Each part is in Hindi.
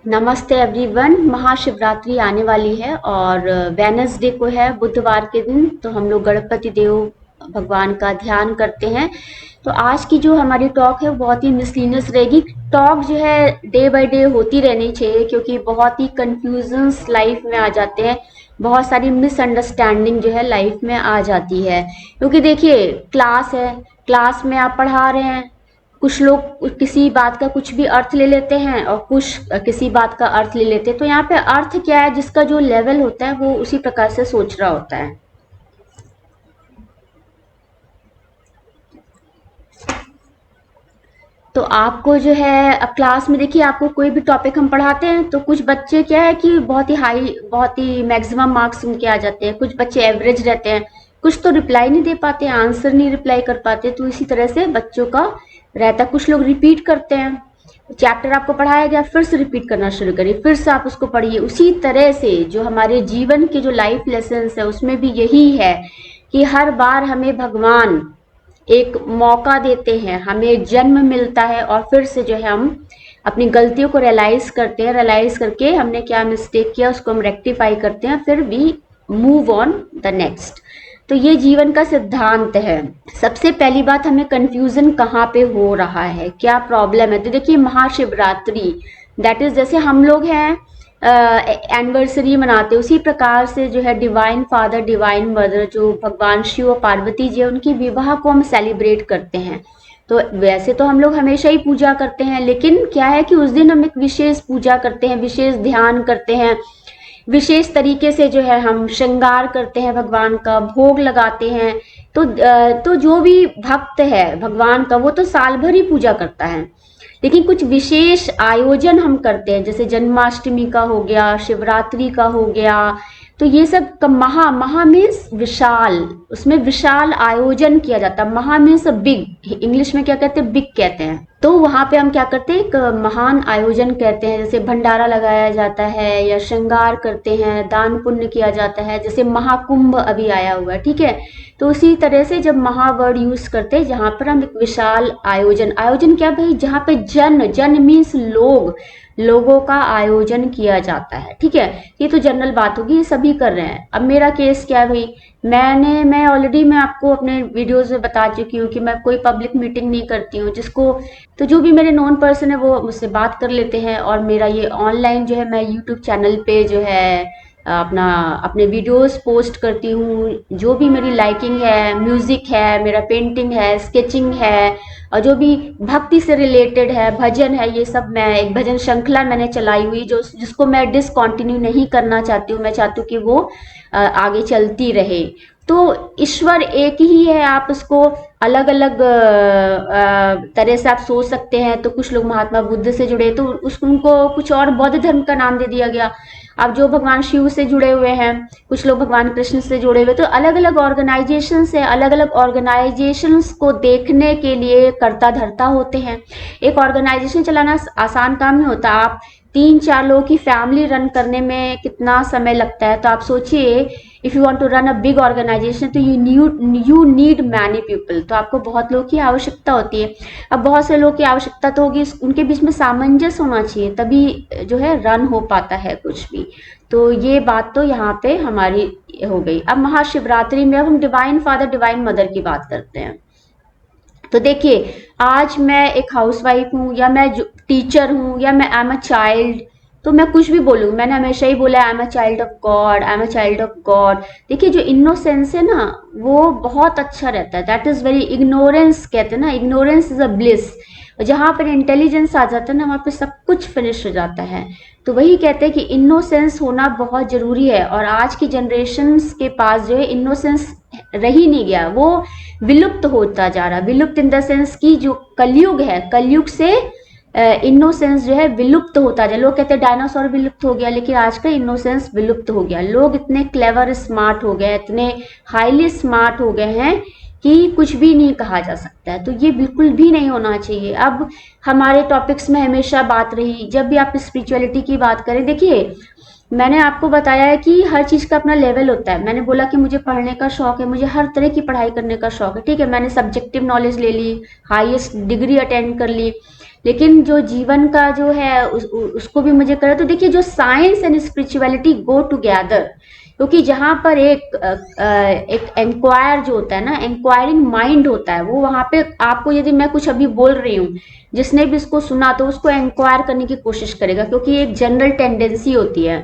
नमस्ते एवरीवन। महाशिवरात्रि आने वाली है और वेनसडे को है, बुधवार के दिन। तो हम लोग गणपति देव भगवान का ध्यान करते हैं। तो आज की जो हमारी टॉक है बहुत ही मिसलिनियस रहेगी। टॉक जो है डे बाय डे होती रहनी चाहिए, क्योंकि बहुत ही कंफ्यूजन्स लाइफ में आ जाते हैं, बहुत सारी मिसअंडरस्टैंडिंग जो है लाइफ में आ जाती है। क्योंकि देखिए, क्लास है, क्लास में आप पढ़ा रहे हैं, कुछ लोग किसी बात का कुछ भी अर्थ ले लेते हैं और कुछ किसी बात का अर्थ ले लेते हैं। तो यहाँ पे अर्थ क्या है, जिसका जो लेवल होता है वो उसी प्रकार से सोच रहा होता है। तो आपको जो है, अब क्लास में देखिए, आपको कोई भी टॉपिक हम पढ़ाते हैं तो कुछ बच्चे क्या है कि बहुत ही हाई, बहुत ही मैक्सिमम मार्क्स उनके आ जाते हैं, कुछ बच्चे एवरेज रहते हैं, कुछ तो रिप्लाई नहीं दे पाते, आंसर नहीं रिप्लाई कर पाते। तो इसी तरह से बच्चों का रहता है। कुछ लोग रिपीट करते हैं, चैप्टर आपको पढ़ाया गया, फिर से रिपीट करना शुरू करिए, फिर से आप उसको पढ़िए। उसी तरह से जो हमारे जीवन के जो लाइफ लेसन है उसमें भी यही है कि हर बार हमें भगवान एक मौका देते हैं, हमें जन्म मिलता है और फिर से जो है हम अपनी गलतियों को रियलाइज करते हैं, रियलाइज करके हमने क्या मिस्टेक किया उसको हम रेक्टिफाई करते हैं, फिर भी मूव ऑन द नेक्स्ट। तो ये जीवन का सिद्धांत है। सबसे पहली बात, हमें कंफ्यूजन कहाँ पे हो रहा है, क्या प्रॉब्लम है। तो देखिए, महाशिवरात्रि दैट इज, जैसे हम लोग हैं एनिवर्सरी मनाते, उसी प्रकार से जो है डिवाइन फादर डिवाइन मदर जो भगवान शिव और पार्वती जी है, उनकी विवाह को हम सेलिब्रेट करते हैं। तो वैसे तो हम लोग हमेशा ही पूजा करते हैं, लेकिन क्या है कि उस दिन हम एक विशेष पूजा करते हैं, विशेष ध्यान करते हैं, विशेष तरीके से जो है हम श्रृंगार करते हैं, भगवान का भोग लगाते हैं। तो जो भी भक्त है भगवान का, वो तो साल भर ही पूजा करता है, लेकिन कुछ विशेष आयोजन हम करते हैं, जैसे जन्माष्टमी का हो गया, शिवरात्रि का हो गया। तो ये सब महा महा मीन्स विशाल, उसमें विशाल आयोजन किया जाता है। महा मीन्स बिग, इंग्लिश में क्या कहते हैं, बिग कहते हैं। तो वहां पे हम क्या करते हैं, एक महान आयोजन कहते हैं, जैसे भंडारा लगाया जाता है या श्रृंगार करते हैं, दान पुण्य किया जाता है, जैसे महाकुंभ अभी आया हुआ है, ठीक है। तो उसी तरह से जब महावर्ड यूज करते हैं, जहां पर हम एक विशाल आयोजन, आयोजन क्या भाई, जहां पे जन, जन मीन्स लोग, लोगों का आयोजन किया जाता है, ठीक है। ये तो जनरल बात होगी, ये सभी कर रहे हैं। अब मेरा केस क्या है भाई, मैं ऑलरेडी मैं आपको अपने वीडियोस में बता चुकी हूँ कि मैं कोई पब्लिक मीटिंग नहीं करती हूँ, जिसको तो जो भी मेरे नॉन पर्सन है वो मुझसे बात कर लेते हैं। और मेरा ये ऑनलाइन जो है, मैं यूट्यूब चैनल पे जो है अपना अपने वीडियोस पोस्ट करती हूँ। जो भी मेरी लाइकिंग है, म्यूजिक है, मेरा पेंटिंग है, स्केचिंग है, और जो भी भक्ति से रिलेटेड है, भजन है, ये सब मैं एक भजन श्रृंखला मैंने चलाई हुई, जो जिसको मैं डिसकंटिन्यू नहीं करना चाहती हूँ। मैं चाहती हूँ कि वो आगे चलती रहे। तो ईश्वर एक ही है, आप उसको अलग अलग तरह से आप सोच सकते हैं। तो कुछ लोग महात्मा बुद्ध से जुड़े तो उनको कुछ और बौद्ध धर्म का नाम दे दिया गया। अब जो भगवान शिव से जुड़े हुए हैं, कुछ लोग भगवान कृष्ण से जुड़े हुए, तो अलग अलग ऑर्गेनाइजेशन है, अलग अलग ऑर्गेनाइजेशंस को देखने के लिए कर्ता धर्ता होते हैं। एक ऑर्गेनाइजेशन चलाना आसान काम नहीं होता। आप 3-4 लोगों की फैमिली रन करने में कितना समय लगता है। तो आप सोचिए, if you want to run a big organisation, तो यू नीड मैनी पीपल, तो आपको बहुत लोगों की आवश्यकता होती है। अब बहुत से लोगों की आवश्यकता तो होगी, उनके बीच में सामंजस्य होना चाहिए, तभी जो है रन हो पाता है कुछ भी। तो ये बात तो यहाँ पे हमारी हो गई। अब महाशिवरात्रि में अब हम डिवाइन फादर डिवाइन मदर की बात करते हैं। तो देखिए, आज मैं एक हाउसवाइफ हूँ, या मैं टीचर हूँ, या मैं आई एम अ चाइल्ड, तो मैं कुछ भी बोलूँ, मैंने हमेशा ही बोला I am a child of God, I am a child of God. देखिए, जो इनोसेंस है ना, वो बहुत अच्छा रहता है, दैट इज वेरी, इग्नोरेंस कहते हैं ना, इग्नोरेंस इज अ ब्लिस। जहां पर इंटेलिजेंस आ जाता है ना, वहां पे सब कुछ फिनिश हो जाता है। तो वही कहते हैं कि इनोसेंस होना बहुत जरूरी है, और आज की जनरेशन के पास जो है इनोसेंस रह ही नहीं गया, वो विलुप्त होता जा रहा है। विलुप्त इन द सेंस की जो कलयुग है, कलयुग से इनोसेंस जो है विलुप्त होता जाए। लोग कहते हैं डायनासोर विलुप्त हो गया, लेकिन आज का इनोसेंस विलुप्त हो गया। लोग इतने क्लेवर स्मार्ट हो गए, इतने हाईली स्मार्ट हो गए हैं कि कुछ भी नहीं कहा जा सकता है। तो ये बिल्कुल भी नहीं होना चाहिए। अब हमारे टॉपिक्स में हमेशा बात रही, जब भी आप स्पिरिचुअलिटी की बात करें, देखिए मैंने आपको बताया है कि हर चीज का अपना लेवल होता है। मैंने बोला कि मुझे पढ़ने का शौक है, मुझे हर तरह की पढ़ाई करने का शौक है, ठीक है। मैंने सब्जेक्टिव नॉलेज ले ली, हाईएस्ट डिग्री अटेंड कर ली, लेकिन जो जीवन का जो है उसको भी मुझे करे। तो देखिए, जो science and spirituality go together, क्योंकि जहां पर एक इंक्वायर जो होता है ना, इंक्वायरिंग माइंड होता है, वो वहां पे आपको, यदि मैं कुछ अभी बोल रही हूँ, जिसने भी इसको सुना तो उसको इंक्वायर करने की कोशिश करेगा, क्योंकि एक जनरल टेंडेंसी होती है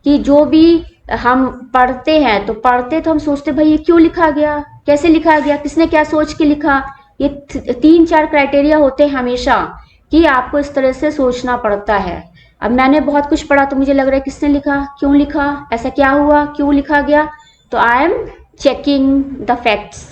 कि जो भी हम पढ़ते हैं, तो पढ़ते तो हम सोचते भाई ये क्यों लिखा गया, कैसे लिखा गया, किसने क्या सोच के लिखा। ये 3-4 क्राइटेरिया होते हैं हमेशा कि आपको इस तरह से सोचना पड़ता है। अब मैंने बहुत कुछ पढ़ा तो मुझे लग रहा है किसने लिखा, क्यों लिखा, ऐसा क्या हुआ, क्यों लिखा गया। तो I am checking the facts.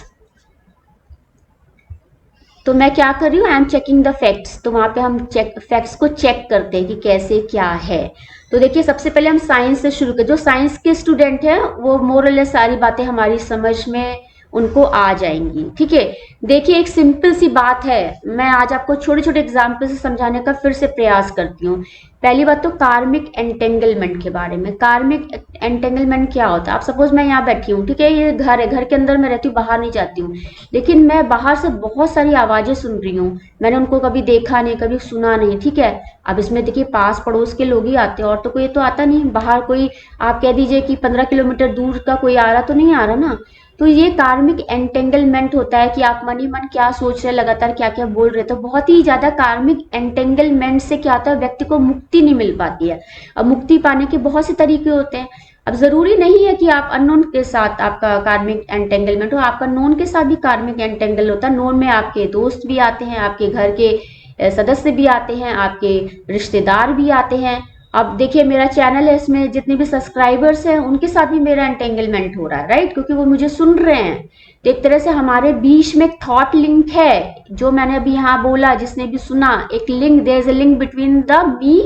तो मैं क्या कर रही हूँ, I am checking the facts. तो वहां पे हम फैक्ट्स को चेक करते हैं कि कैसे क्या है। तो देखिए, सबसे पहले हम साइंस से शुरू करें। जो साइंस के स्टूडेंट हैं वो मोरलेस सारी बातें हमारी समझ में उनको आ जाएंगी, ठीक है। देखिए, एक सिंपल सी बात है, मैं आज आपको छोटे छोटे एग्जाम्पल से समझाने का फिर से प्रयास करती हूँ। पहली बात तो कार्मिक एंटेंगलमेंट के बारे में। कार्मिक एंटेंगलमेंट क्या होता है? आप सपोज मैं यहाँ बैठी हूँ, ठीक है, ये घर है, घर के अंदर मैं रहती हूँ, बाहर नहीं जाती हूँ, लेकिन मैं बाहर से बहुत सारी आवाजें सुन रही हूँ, मैंने उनको कभी देखा नहीं, कभी सुना नहीं, ठीक है। अब इसमें देखिए, पास पड़ोस के लोग ही आते हैं, और तो कोई तो आता नहीं बाहर। कोई आप कह दीजिए कि 15 किलोमीटर दूर का कोई आ रहा तो नहीं आ रहा ना। तो ये कार्मिक एंटेंगलमेंट होता है कि आप मन ही मन क्या सोच रहे, लगातार क्या क्या बोल रहे। तो बहुत ही ज्यादा कार्मिक एंटेंगलमेंट से क्या होता है, व्यक्ति को मुक्ति नहीं मिल पाती है। अब मुक्ति पाने के बहुत से तरीके होते हैं। अब जरूरी नहीं है कि आप अननोन के साथ आपका कार्मिक एंटेंगलमेंट हो, आपका नोन के साथ भी कार्मिक एंटेंगल होता है। नोन में आपके दोस्त भी आते हैं, आपके घर के सदस्य भी आते हैं, आपके रिश्तेदार भी आते हैं। अब देखिए, मेरा चैनल है, इसमें जितने भी सब्सक्राइबर्स हैं उनके साथ भी मेरा एंटेंगलमेंट हो रहा है, राइट, क्योंकि वो मुझे सुन रहे हैं। तो एक तरह से हमारे बीच में थॉट लिंक है, जो मैंने अभी यहाँ बोला, जिसने भी सुना, एक link, there is a link between the me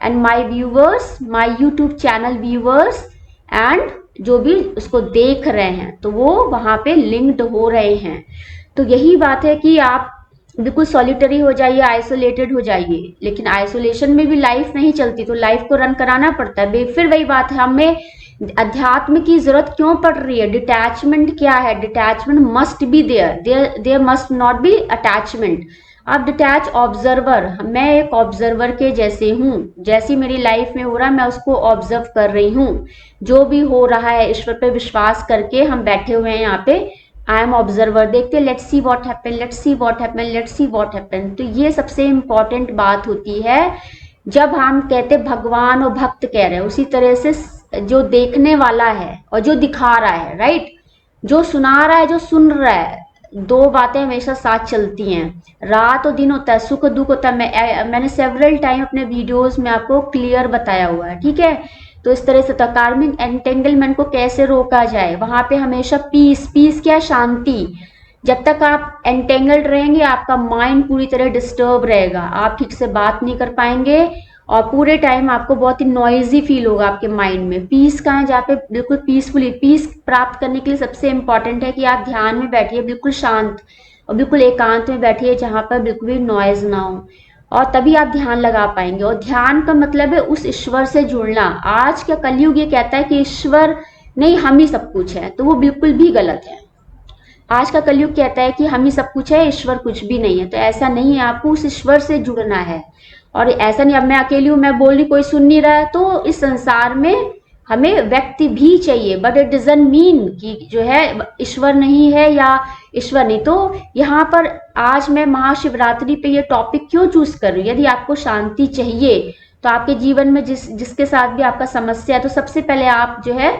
and my viewers, my YouTube channel viewers, and जो भी उसको देख रहे हैं, तो वो वहां पे लिंक्ड हो रहे हैं। तो यही बात है कि आप बिल्कुल सॉलिटरी हो जाइए, आइसोलेटेड हो जाइए, लेकिन आइसोलेशन में भी लाइफ नहीं चलती, तो लाइफ को रन कराना पड़ता है। फिर वही बात है, हमें अध्यात्म की जरूरत क्यों पड़ रही है? डिटैचमेंट क्या है? Detachment must be there, there must not be attachment. आप डिटैच ऑब्जर्वर, मैं एक ऑब्जर्वर के जैसे हूँ, जैसी मेरी लाइफ में हो रहा है मैं उसको ऑब्जर्व कर रही हूँ। जो भी हो रहा है, ईश्वर पे विश्वास करके हम बैठे हुए हैं यहाँ पे, आई एम ऑब्जर्वर, देखते let's see what happen, let's see what happen, let's see what happen. तो ये सबसे इंपॉर्टेंट बात होती है। जब हम कहते भगवान और भक्त कह रहे हैं, उसी तरह से जो देखने वाला है और जो दिखा रहा है, राइट, जो सुना रहा है, जो सुन रहा है, दो बातें हमेशा साथ चलती हैं। रात और दिन होता है, सुख दुख होता है। मैंने सेवरल टाइम अपने वीडियोस में आपको क्लियर बताया हुआ है, ठीक है। तो इस तरह से कार्मिक एंटेंगलमेंट को कैसे रोका जाए, वहां पे हमेशा पीस, पीस क्या, शांति। जब तक आप एंटेंगल्ड रहेंगे, आपका माइंड पूरी तरह डिस्टर्ब रहेगा, आप ठीक से बात नहीं कर पाएंगे, और पूरे टाइम आपको बहुत ही नॉइजी फील होगा आपके माइंड में। पीस कहाँ है? जहाँ पे बिल्कुल पीसफुली, पीस प्राप्त करने के लिए सबसे इंपॉर्टेंट है कि आप ध्यान में बैठिए, बिल्कुल शांत और बिल्कुल एकांत में बैठिए, जहां पर बिल्कुल भी नॉइज ना हो, और तभी आप ध्यान लगा पाएंगे। और ध्यान का मतलब है उस ईश्वर से जुड़ना। आज का कलयुग ये कहता है कि ईश्वर नहीं, हम ही सब कुछ है, तो वो बिल्कुल भी गलत है। आज का कलयुग कहता है कि हम ही सब कुछ है, ईश्वर कुछ भी नहीं है। तो ऐसा नहीं है, आपको उस ईश्वर से जुड़ना है। और ऐसा नहीं अब मैं अकेली हूं, मैं बोल रही, कोई सुन नहीं रहा है, तो इस संसार में हमें व्यक्ति भी चाहिए, बट इट डजंट मीन कि जो है ईश्वर नहीं है या ईश्वर नहीं। तो यहाँ पर आज मैं महाशिवरात्रि पे ये टॉपिक क्यों चूज कर रही हूँ? यदि आपको शांति चाहिए, तो आपके जीवन में जिसके साथ भी आपका समस्या है, तो सबसे पहले आप जो है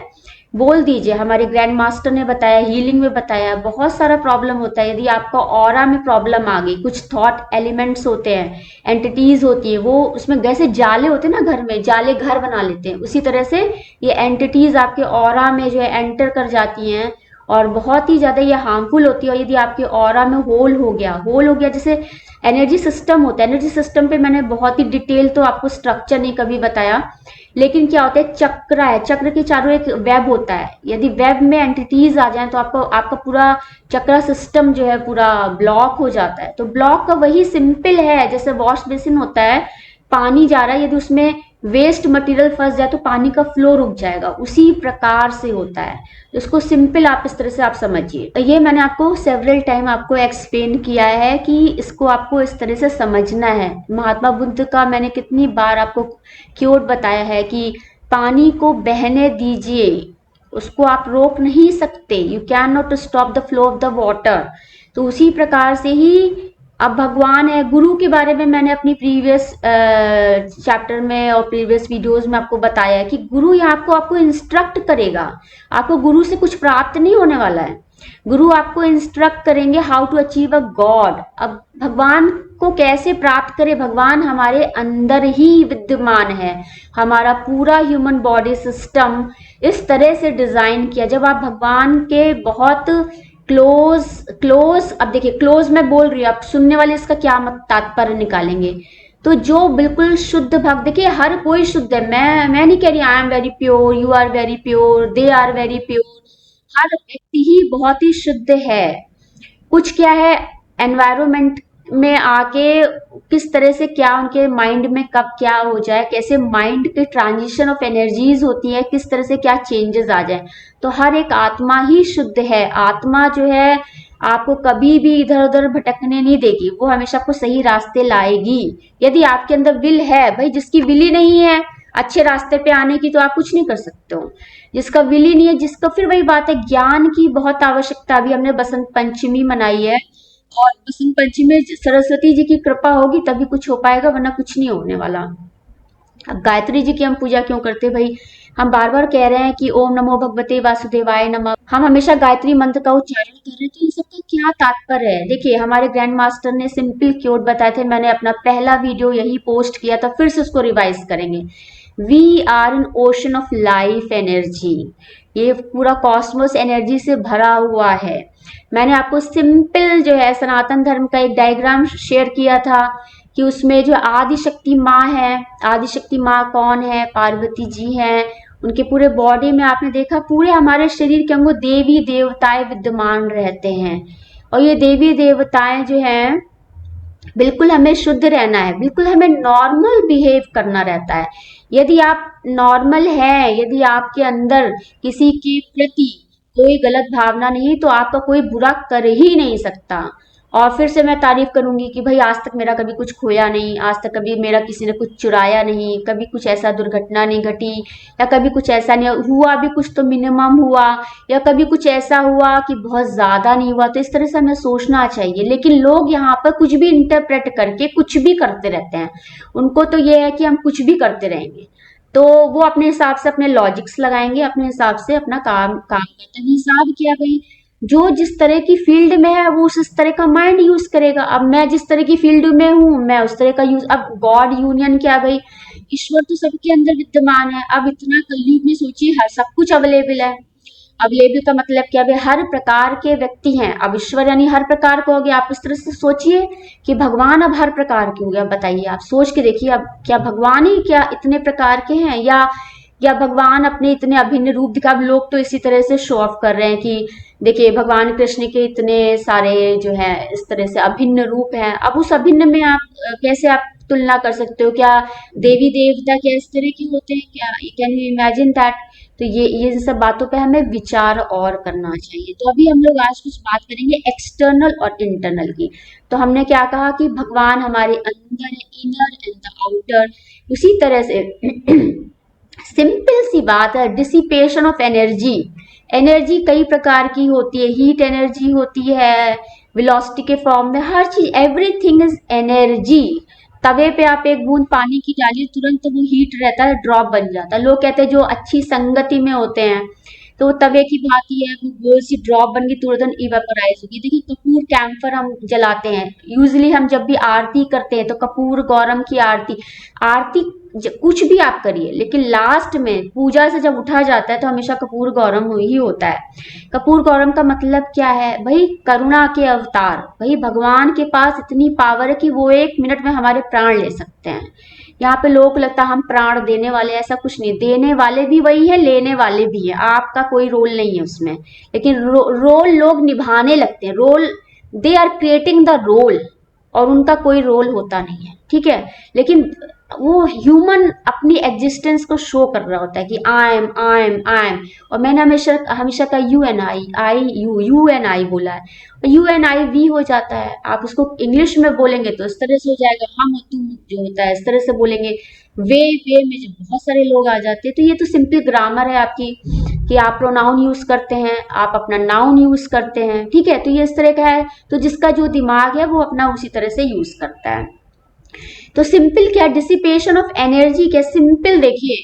बोल दीजिए। हमारे ग्रैंड मास्टर ने बताया, हीलिंग में बताया, बहुत सारा प्रॉब्लम होता है। यदि आपका ऑरा में प्रॉब्लम आ गई, कुछ थॉट एलिमेंट्स होते हैं, एंटिटीज होती है, वो उसमें जैसे जाले होते हैं ना, घर में जाले घर बना लेते हैं, उसी तरह से ये एंटिटीज आपके ऑरा में जो है एंटर कर जाती हैं, और बहुत ही ज्यादा ये हार्मफुल होती है। और यदि आपके ऑरा में होल हो गया, होल हो गया, जैसे एनर्जी सिस्टम होता है, एनर्जी सिस्टम पे मैंने बहुत ही डिटेल तो आपको स्ट्रक्चर नहीं कभी बताया, लेकिन क्या होता है, चक्र है, चक्र के चारों एक वेब होता है। यदि वेब में एंटिटीज आ जाए, तो आपको आपका पूरा चक्र सिस्टम जो है पूरा ब्लॉक हो जाता है। तो ब्लॉक का वही सिंपल है, जैसे वॉश बेसिन होता है, पानी जा रहा है, यदि उसमें वेस्ट मटेरियल फंस जाए तो पानी का फ्लो रुक जाएगा, उसी प्रकार से होता है। तो इसको सिंपल आप इस तरह से आप समझिए। तो ये मैंने आपको सेवरल टाइम आपको एक्सप्लेन किया है कि इसको आपको इस तरह से समझना है। महात्मा बुद्ध का मैंने कितनी बार आपको क्योट बताया है कि पानी को बहने दीजिए, उसको आप रोक नहीं सकते, you can not stop the flow of the water. तो उसी प्रकार से ही अब भगवान है। गुरु के बारे में मैंने अपनी प्रीवियस चैप्टर में और प्रीवियस वीडियोस में आपको बताया है कि गुरु यहाँ आपको इंस्ट्रक्ट करेगा। आपको गुरु से कुछ प्राप्त नहीं होने वाला है, गुरु आपको इंस्ट्रक्ट करेंगे how to achieve a god. अब भगवान को कैसे प्राप्त करें? भगवान हमारे अंदर ही विद्यमान है। हमारा पूरा ह्यूमन बॉडी सिस्टम इस तरह से डिजाइन किया, जब आप भगवान के बहुत क्लोज क्लोज, अब देखिए क्लोज मैं बोल रही हूँ, आप सुनने वाले इसका क्या मत तात्पर्य निकालेंगे। तो जो बिल्कुल शुद्ध भक्त, देखिए हर कोई शुद्ध है, मैं नहीं कह रही I am very pure, you are very pure, they are very pure. हर व्यक्ति ही बहुत ही शुद्ध है। कुछ क्या है, एनवायरमेंट में आके किस तरह से क्या उनके माइंड में कब क्या हो जाए, कैसे माइंड के ट्रांजिशन ऑफ एनर्जीज होती है, किस तरह से क्या चेंजेस आ जाए। तो हर एक आत्मा ही शुद्ध है। आत्मा जो है आपको कभी भी इधर उधर भटकने नहीं देगी, वो हमेशा आपको सही रास्ते लाएगी। यदि आपके अंदर विल है, भाई जिसकी विल ही नहीं है अच्छे रास्ते पे आने की, तो आप कुछ नहीं कर सकते हो। जिसका विल ही नहीं है, जिसका, फिर वही बात है, ज्ञान की बहुत आवश्यकता। अभी हमने बसंत पंचमी मनाई है, और बसंत पंचमी में सरस्वती जी की कृपा होगी तभी कुछ हो पाएगा, वरना कुछ नहीं होने वाला। अब गायत्री जी की हम पूजा क्यों करते हैं भाई? हम बार बार कह रहे हैं कि ओम नमो भगवते वासुदेवाय नमः, हम हमेशा गायत्री मंत्र का उच्चारण कर रहे हैं, तो इन सबका क्या तात्पर्य है? देखिए हमारे ग्रैंड मास्टर ने सिंपल क्योट बताए थे, मैंने अपना पहला वीडियो यही पोस्ट किया था, फिर से उसको रिवाइज करेंगे। We are an ocean of life energy, ये पूरा कॉस्मोस एनर्जी से भरा हुआ है। मैंने आपको सिंपल जो है सनातन धर्म का एक डायग्राम शेयर किया था कि उसमें जो आदि शक्ति माँ है, आदि शक्ति माँ कौन है? पार्वती जी हैं। उनके पूरे बॉडी में आपने देखा, पूरे हमारे शरीर के अंगों देवी देवताएं विद्यमान रहते हैं। और ये देवी देवताएं जो हैं, बिल्कुल हमें शुद्ध रहना है, बिल्कुल हमें नॉर्मल बिहेव करना रहता है। यदि आप नॉर्मल है, यदि आपके अंदर किसी के प्रति कोई गलत भावना नहीं, तो आपका कोई बुरा कर ही नहीं सकता। और फिर से मैं तारीफ करूंगी कि भाई आज तक मेरा कभी कुछ खोया नहीं, आज तक कभी मेरा किसी ने कुछ चुराया नहीं, कभी कुछ ऐसा दुर्घटना नहीं घटी, या कभी कुछ ऐसा नहीं हुआ, भी कुछ तो मिनिमम हुआ, या कभी कुछ ऐसा हुआ कि बहुत ज्यादा नहीं हुआ। तो इस तरह से हमें सोचना चाहिए। लेकिन लोग यहाँ पर कुछ भी इंटरप्रेट करके कुछ भी करते रहते हैं। उनको तो ये है कि हम कुछ भी करते रहेंगे, तो वो अपने हिसाब से अपने लॉजिक्स लगाएंगे, अपने हिसाब से अपना काम काम करते हैं। हिसाब किया भाई, जो जिस तरह की फील्ड में है वो उस तरह का माइंड यूज करेगा। अब मैं जिस तरह की फील्ड में हूँ, मैं उस तरह का यूज। अब गॉड यूनियन क्या है भाई? ईश्वर तो सबके अंदर विद्यमान है। अब इतना कलयुग में सोचिए, हर सब कुछ अवेलेबल है। अवेलेबल का मतलब क्या भाई? हर प्रकार के व्यक्ति हैं। अब ईश्वर यानी हर प्रकार का हो गया। आप इस तरह से सोचिए कि भगवान अब हर प्रकार के हो गया। बताइए, आप सोच के देखिए, अब क्या भगवान ही क्या इतने प्रकार के हैं, या भगवान अपने इतने अभिन्न रूप दिखा? अब लोग तो इसी तरह से शो ऑफ कर रहे हैं कि देखिए भगवान कृष्ण के इतने सारे जो है इस तरह से अभिन्न रूप हैं। अब उस अभिन्न में आप कैसे आप तुलना कर सकते हो? क्या देवी देवता क्या इस तरह के होते हैं क्या? Can you imagine that? तो ये सब बातों पे हमें विचार और करना चाहिए। तो अभी हम लोग आज कुछ बात करेंगे एक्सटर्नल और इंटरनल की। तो हमने क्या कहा कि भगवान हमारे अंदर है, इनर एंड द आउटर। उसी तरह से सिंपल सी बात है, डिसिपेशन ऑफ एनर्जी। एनर्जी कई प्रकार की होती है, हीट एनर्जी होती है, वेलोसिटी के फॉर्म में, हर चीज, एवरीथिंग इज एनर्जी। तवे पे आप एक बूंद पानी की डालिए, तुरंत वो हीट रहता है, ड्रॉप बन जाता है। लोग कहते हैं जो अच्छी संगति में होते हैं तो वो तवे की भांति है, वो गोल सी ड्रॉप बन के तुरंत इवेपोराइज होगी। देखिए कपूर कैंफर हम जलाते हैं, यूजली हम जब भी आरती करते हैं तो कपूर गौरम की आरती, आरती कुछ भी आप करिए, लेकिन लास्ट में पूजा से जब उठा जाता है तो हमेशा कपूर गौरम ही होता है। कपूर गौरम का मतलब क्या है भाई? करुणा के अवतार। भाई भगवान के पास इतनी पावर है कि वो 1 मिनट में हमारे प्राण ले सकते हैं। यहाँ पे लोग लगता है हम प्राण देने वाले, ऐसा कुछ नहीं। देने वाले भी वही है, लेने वाले भी है, आपका कोई रोल नहीं है उसमें। लेकिन रोल लोग निभाने लगते हैं, role, they are creating the role. और उनका कोई रोल होता नहीं है, ठीक है। लेकिन वो ह्यूमन अपनी एग्जिस्टेंस को शो कर रहा होता है कि आई एम। और मैंने हमेशा हमेशा का यू एन आई बोला है, यू एन आई वी हो जाता है। आप उसको इंग्लिश में बोलेंगे तो इस तरह से हो जाएगा, हम और तुम जो होता है इस तरह से बोलेंगे। वे में जो बहुत सारे लोग आ जाते हैं, तो ये तो सिंपल ग्रामर है आपकी, कि आप प्रोनाउन यूज करते हैं, आप अपना नाउन यूज करते हैं, ठीक है। तो ये इस तरह का है, तो जिसका जो दिमाग है वो अपना उसी तरह से यूज करता है। तो सिंपल क्या, डिसिपेशन ऑफ एनर्जी क्या, सिंपल देखिए,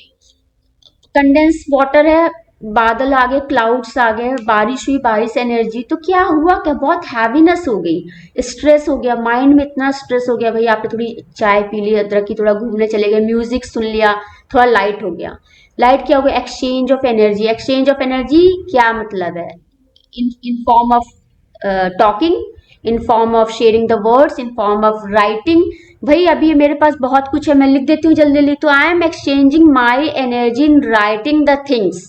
कंडेंस वाटर है, बादल आ गए, क्लाउड्स आ गए, बारिश हुई, बारिश एनर्जी, तो क्या हुआ, क्या बहुत हैवीनेस हो गई, स्ट्रेस हो गया, माइंड में इतना स्ट्रेस हो गया, भाई आपने थोड़ी चाय पी ली अदरक की, थोड़ा घूमने चले गए, म्यूजिक सुन लिया, थोड़ा लाइट हो गया। लाइट क्या हो गया, exchange of energy. Exchange of energy क्या मतलब है, in form of talking, in form of sharing the words, in form of writing. भाई अभी मेरे पास बहुत कुछ है, मैं लिख देती हूँ जल्दी जल्दी, तो I am exchanging my energy in writing the things.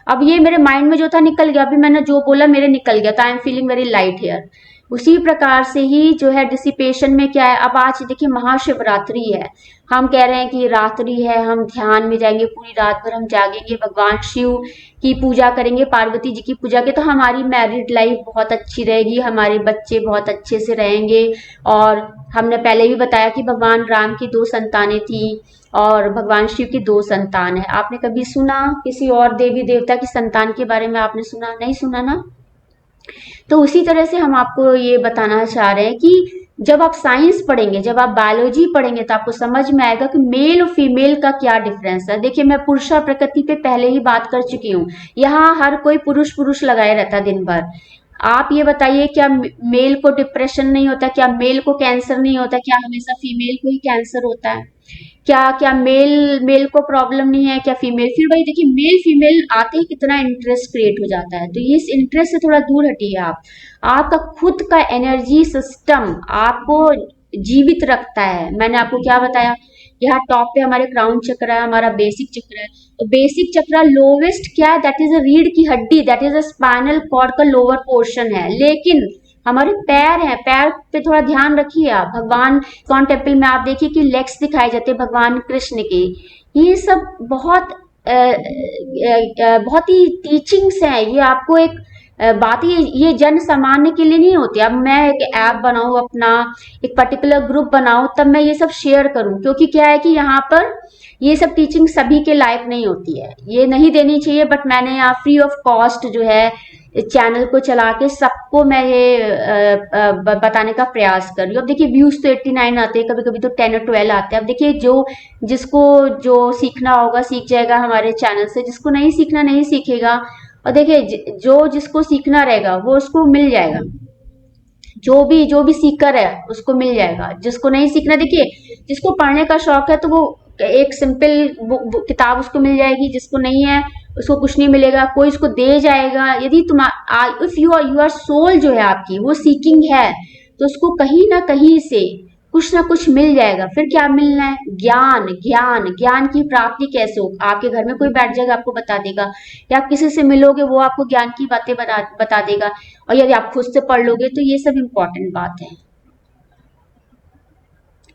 अब ये मेरे माइंड में जो था निकल गया, अभी मैंने जो बोला मेरे निकल गया, तो I am feeling very light here. उसी प्रकार से ही जो है डिसिपेशन में क्या है, अब आज देखिए महाशिवरात्रि है, हम कह रहे हैं कि रात्रि है, हम ध्यान में जाएंगे, पूरी रात भर हम जागेंगे, भगवान शिव की पूजा करेंगे, पार्वती जी की पूजा के, तो हमारी मैरिड लाइफ बहुत अच्छी रहेगी, हमारे बच्चे बहुत अच्छे से रहेंगे। और हमने पहले भी बताया कि भगवान राम की 2 संतानें थी और भगवान शिव की 2 संतान है। आपने कभी सुना किसी और देवी देवता की संतान के बारे में, आपने सुना, नहीं सुना ना। तो उसी तरह से हम आपको ये बताना चाह रहे हैं कि जब आप साइंस पढ़ेंगे, जब आप बायोलॉजी पढ़ेंगे, तो आपको समझ में आएगा कि मेल और फीमेल का क्या डिफरेंस है। देखिए मैं पुरुषा प्रकृति पे पहले ही बात कर चुकी हूँ, यहाँ हर कोई पुरुष पुरुष लगाए रहता दिन भर। आप ये बताइए, क्या मेल को डिप्रेशन नहीं होता, क्या मेल को कैंसर नहीं होता, क्या हमेशा फीमेल को ही कैंसर होता है, क्या क्या मेल मेल को प्रॉब्लम नहीं है, क्या फीमेल, फिर भाई देखिए मेल फीमेल आते ही कितना इंटरेस्ट क्रिएट हो जाता है। तो ये इस इंटरेस्ट से थोड़ा दूर हटिए आप। आपका खुद का एनर्जी सिस्टम आपको जीवित रखता है। मैंने आपको क्या बताया, यहाँ टॉप पे हमारे क्राउन चक्र है, हमारा बेसिक चक्र है। तो बेसिक चक्र लोवेस्ट क्या है, दैट इज अ रीढ़ की हड्डी, that is a spinal cord का लोअर पोर्शन है। लेकिन हमारे पैर हैं, पैर पे थोड़ा ध्यान रखिए आप। भगवान कौन टेम्पल में आप देखिए कि लेग्स दिखाए जाते हैं भगवान कृष्ण के। ये सब बहुत बहुत ही टीचिंग्स हैं, ये आपको एक बात, ये जन सामान्य के लिए नहीं होती। अब मैं एक ऐप बनाऊं अपना, एक पर्टिकुलर ग्रुप बनाऊं, तब मैं ये सब शेयर करूं, क्योंकि क्या है कि यहाँ पर ये सब टीचिंग सभी के लायक नहीं होती है, ये नहीं देनी चाहिए। बट मैंने यहाँ फ्री ऑफ कॉस्ट जो है चैनल को चला के सबको मैं ये बताने का प्रयास कर रही हूँ। अब देखिए व्यूज तो 89 आते हैं, कभी कभी तो 10 और 12 आते हैं। अब देखिए जो जिसको जो सीखना होगा सीख जाएगा हमारे चैनल से, जिसको नहीं सीखना नहीं सीखेगा। और देखिए जो जिसको सीखना रहेगा वो उसको मिल जाएगा, जो भी सीकर है उसको मिल जाएगा। जिसको नहीं सीखना, देखिए जिसको पढ़ने का शौक है तो वो एक सिंपल किताब उसको मिल जाएगी, जिसको नहीं है उसको कुछ नहीं मिलेगा, कोई उसको दे जाएगा। यदि तुम इफ यू आर सोल जो है आपकी वो सीकिंग है, तो उसको कहीं ना कहीं से कुछ ना कुछ मिल जाएगा। फिर क्या मिलना है, ज्ञान। ज्ञान की प्राप्ति कैसे हो, आपके घर में कोई बैठ जाएगा आपको बता देगा, या आप किसी से मिलोगे वो आपको ज्ञान की बातें बता देगा, और यदि आप खुद से पढ़ लोगे तो ये सब इम्पोर्टेंट बात है।